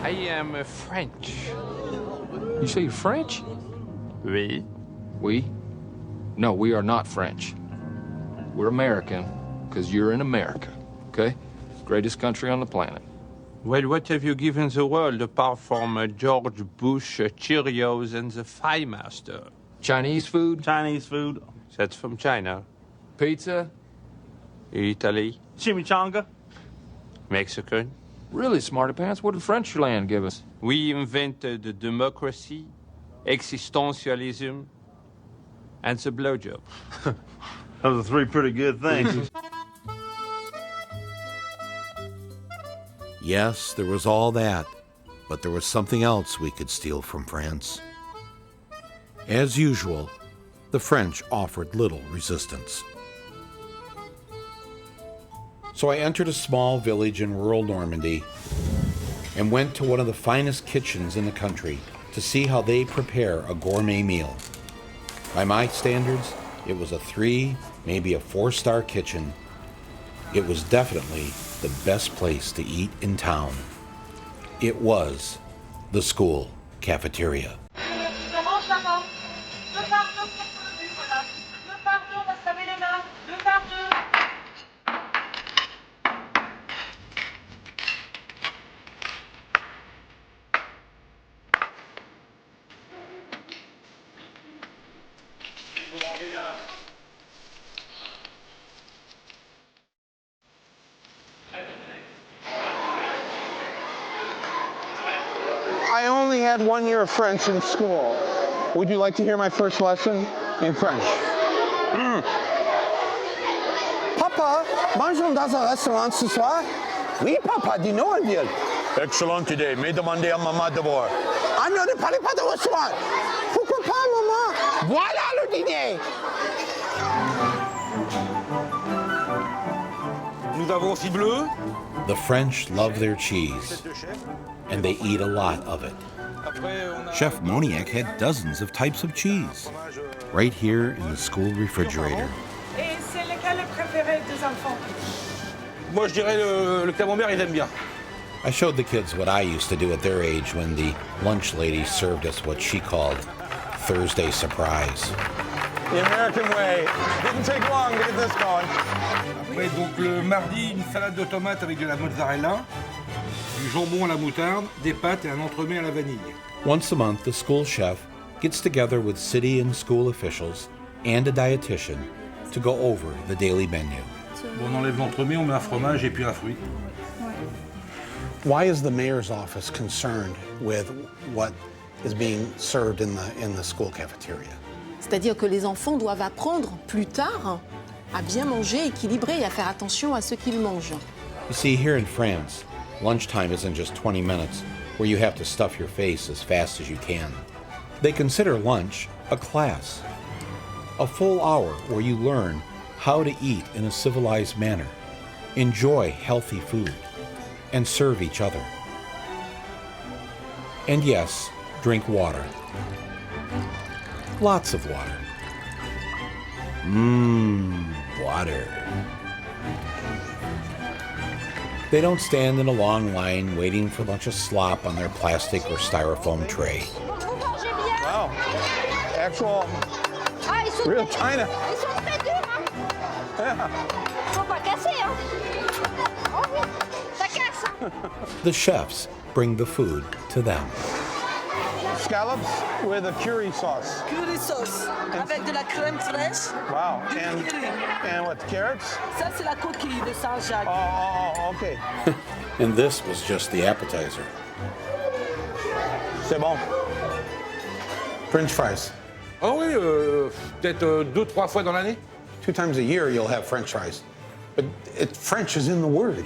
I am French. You say you're French? Oui. We? No, we are not French. We're American, because you're in America, okay? Greatest country on the planet. Well, what have you given the world apart from George Bush, Cheerios, and the Fry Master? Chinese food? Chinese food. That's from China. Pizza? Italy. Chimichanga. Mexican. Really, smarty pants? What did French land give us? We invented democracy, existentialism, and the blowjob. Those are three pretty good things. Yes, there was all that, but there was something else we could steal from France. As usual, the French offered little resistance. So I entered a small village in rural Normandy and went to one of the finest kitchens in the country to see how they prepare a gourmet meal. By my standards, it was a 3, maybe a 4-star kitchen. It was definitely the best place to eat in town. It was the school cafeteria. I only had 1 year of French in school. Would you like to hear my first lesson in French? Papa, mangeons dans un restaurant ce soir? Oui, papa, dis-nous un deal. Excellente idée, mais demandez à maman d'abord. Ah non, ne parlez pas de restaurant. Pourquoi pas, maman? Voilà le dîner. Nous avons aussi bleu. The French love their cheese, and they eat a lot of it. Chef Moniac had dozens of types of cheese, right here in the school refrigerator. Et c'est lequel le préféré des enfants? Moi, je dirais le camembert, ils aiment bien. I showed the kids what I used to do at their age when the lunch lady served us what she called Thursday surprise. The American way. Didn't take long to get this going. Après, donc le mardi, une salade de tomates avec de la mozzarella, du jambon à la moutarde, des pâtes et un entremets à la vanille. Once a month, the school chef gets together with city and school officials and a dietitian to go over the daily menu. Bon, on enlève l'entremet, on met un fromage et puis un fruit. Why is the mayor's office concerned with what is being served in the school cafeteria? C'est-à-dire que les enfants doivent apprendre plus tard à bien manger, équilibrer et à faire attention à ce qu'ils mangent. You see, here in France, lunchtime isn't just 20 minutes where you have to stuff your face as fast as you can. They consider lunch a class, a full hour where you learn how to eat in a civilized manner, enjoy healthy food, and serve each other. And yes, drink water. Lots of water. Water. They don't stand in a long line waiting for a bunch of slop on their plastic or styrofoam tray. Wow. Actual real China. The chefs bring the food to them. Scallops with a curry sauce. Curry sauce avec de la crème fraîche. Wow. And what, carrots? Ça, c'est la coquille de Saint-Jacques. Oh, okay. And this was just the appetizer. C'est bon. French fries. Ah oui, peut-être 2-3 fois dans l'année. 2 times a year you'll have French fries. But French is in the word.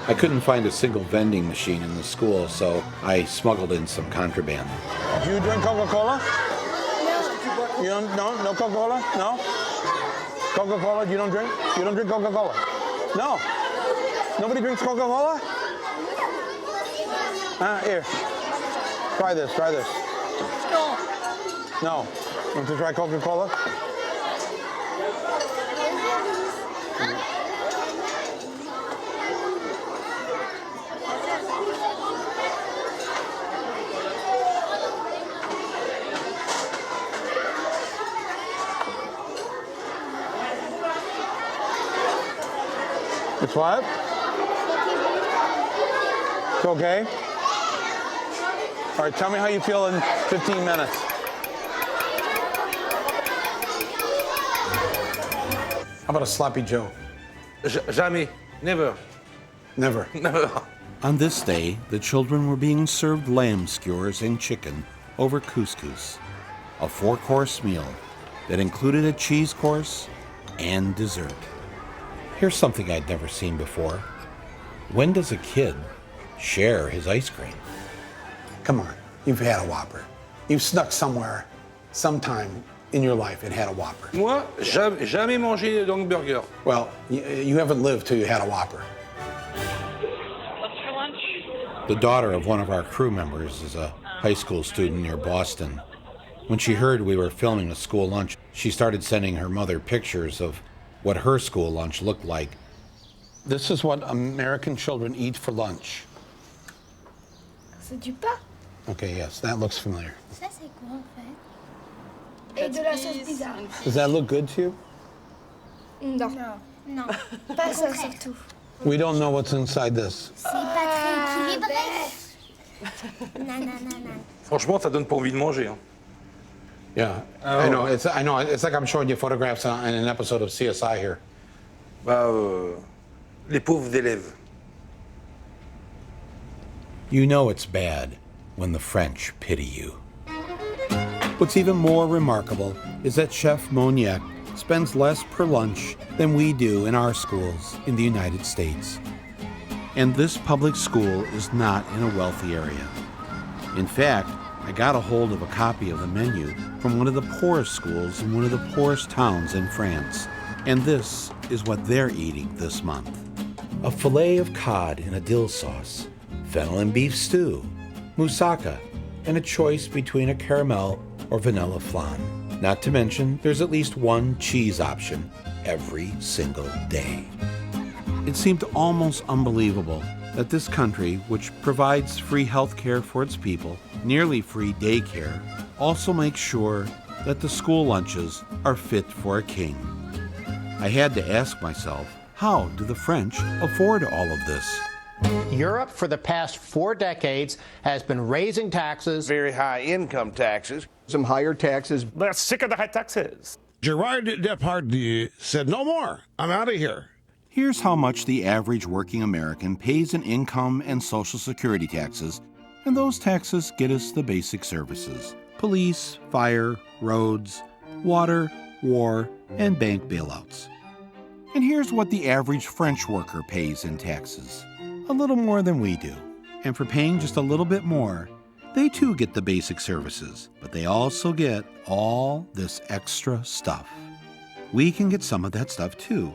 I couldn't find a single vending machine in the school, so I smuggled in some contraband. Do you drink Coca-Cola? No. You don't? No Coca-Cola? No? Coca-Cola, you don't drink? You don't drink Coca-Cola? No. Nobody drinks Coca-Cola? Here. Try this. No. No. Want to try Coca-Cola? It's what? It's okay? All right, tell me how you feel in 15 minutes. How about a sloppy Joe? Jamais. Never. Never. Never. On this day, the children were being served lamb skewers and chicken over couscous, a 4-course meal that included a cheese course and dessert. Here's something I'd never seen before. When does a kid share his ice cream? Come on, you've had a Whopper. You've snuck somewhere, sometime in your life and had a Whopper. Moi, jamais mangé de burger. Well, you haven't lived till you had a Whopper. The daughter of one of our crew members is a high school student near Boston. When she heard we were filming a school lunch, she started sending her mother pictures of what her school lunch looked like. This is what American children eat for lunch. C'est du pain. Okay, yes, that looks familiar. Ça, c'est quoi, en fait? Et de la sauce pizza. Does that look good to you? Non. Non. Pas ça, surtout. We don't know what's inside this. C'est pas très équilibré. Non, non, non, non. Franchement, ça donne pas envie de manger. Hein. Yeah, I know. It's like I'm showing you photographs in an episode of CSI here. Bah, les pauvres élèves. You know it's bad when the French pity you. What's even more remarkable is that Chef Moniac spends less per lunch than we do in our schools in the United States. And this public school is not in a wealthy area. In fact, I got a hold of a copy of the menu from one of the poorest schools in one of the poorest towns in France. And this is what they're eating this month. A fillet of cod in a dill sauce, fennel and beef stew, moussaka, and a choice between a caramel or vanilla flan. Not to mention, there's at least one cheese option every single day. It seemed almost unbelievable that this country, which provides free health care for its people, nearly free daycare, also makes sure that the school lunches are fit for a king. I had to ask myself, how do the French afford all of this? Europe, for the past 4 decades, has been raising taxes. Very high income taxes. Some higher taxes. They're sick of the high taxes. Gerard Depardieu said, no more. I'm out of here. Here's how much the average working American pays in income and Social Security taxes, and those taxes get us the basic services: police, fire, roads, water, war, and bank bailouts. And here's what the average French worker pays in taxes: a little more than we do. And for paying just a little bit more, they too get the basic services, but they also get all this extra stuff. We can get some of that stuff too,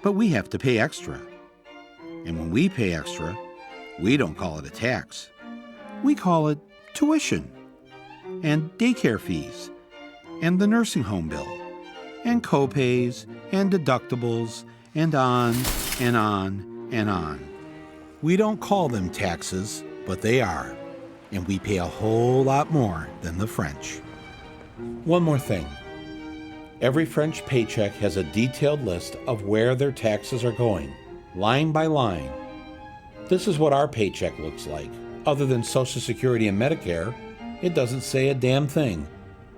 but we have to pay extra. And when we pay extra, we don't call it a tax. We call it tuition, and daycare fees, and the nursing home bill, and co-pays, and deductibles, and on, and on, and on. We don't call them taxes, but they are, and we pay a whole lot more than the French. One more thing. Every French paycheck has a detailed list of where their taxes are going, line by line. This is what our paycheck looks like. Other than Social Security and Medicare, it doesn't say a damn thing.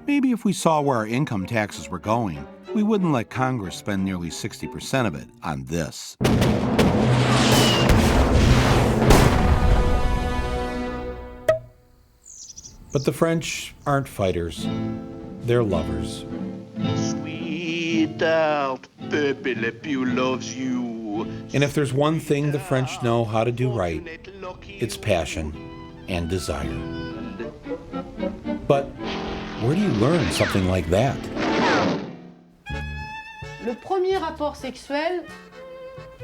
Maybe if we saw where our income taxes were going, we wouldn't let Congress spend nearly 60% of it on this. But the French aren't fighters. They're lovers. Sweetheart, Pepe Le Pew loves you. And if there's one thing the French know how to do right, it's passion and desire. But where do you learn something like that? Le premier rapport sexuel,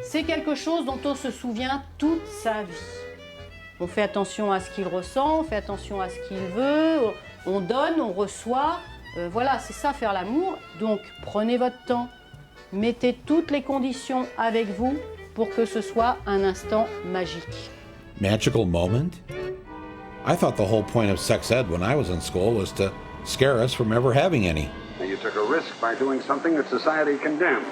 c'est quelque chose dont on se souvient toute sa vie. On fait attention à ce qu'il ressent, on fait attention à ce qu'il veut, on donne, on reçoit. Voilà, c'est ça faire l'amour. Donc prenez votre temps, mettez toutes les conditions avec vous pour que ce soit un instant magique. Magical moment? I thought the whole point of sex ed when I was in school was to scare us from ever having any. You took a risk by doing something that society condemns.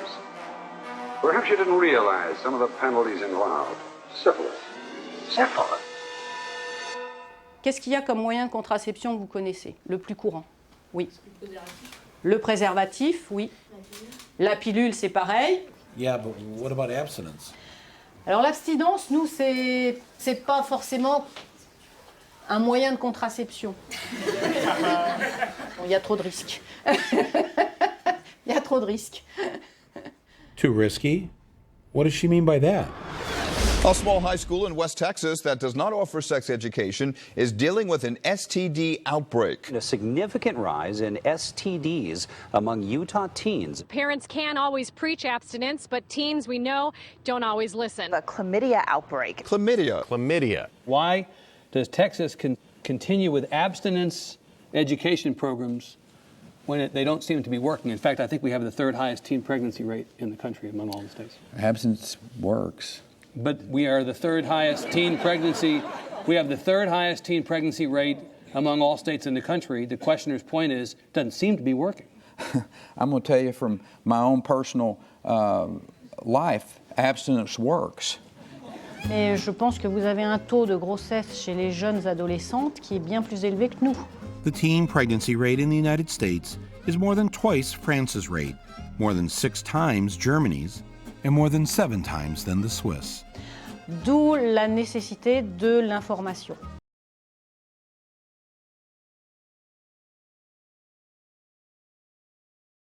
Perhaps you didn't realize some of the penalties involved. Syphilis. Syphilis? Qu'est-ce qu'il y a comme moyen de contraception que vous connaissez? Le plus courant? Oui. Le préservatif, oui. La pilule, c'est pareil. Yeah, but what about abstinence? Alors l'abstinence, nous, c'est pas forcément un moyen de contraception. Bon, il y a trop de risques. Il y a trop de risques. Too risky? What does she mean by that? A small high school in West Texas that does not offer sex education is dealing with an STD outbreak. A significant rise in STDs among Utah teens. Parents can always preach abstinence, but teens, we know, don't always listen. A chlamydia outbreak. Chlamydia. Chlamydia. Why does Texas continue with abstinence education programs when they don't seem to be working? In fact, I think we have the third highest teen pregnancy rate in the country among all the states. Abstinence works. But we are the third highest teen pregnancy. We have the third highest teen pregnancy rate among all states in the country. The questioner's point is, it doesn't seem to be working. I'm going to tell you from my own personal life, abstinence works. Et je pense que vous avez un taux de grossesse chez les jeunes adolescentes qui est bien plus élevé que nous. The teen pregnancy rate in the United States is more than twice France's rate, more than 6 times Germany's, and more than 7 times than the Swiss. D'où la nécessité de l'information.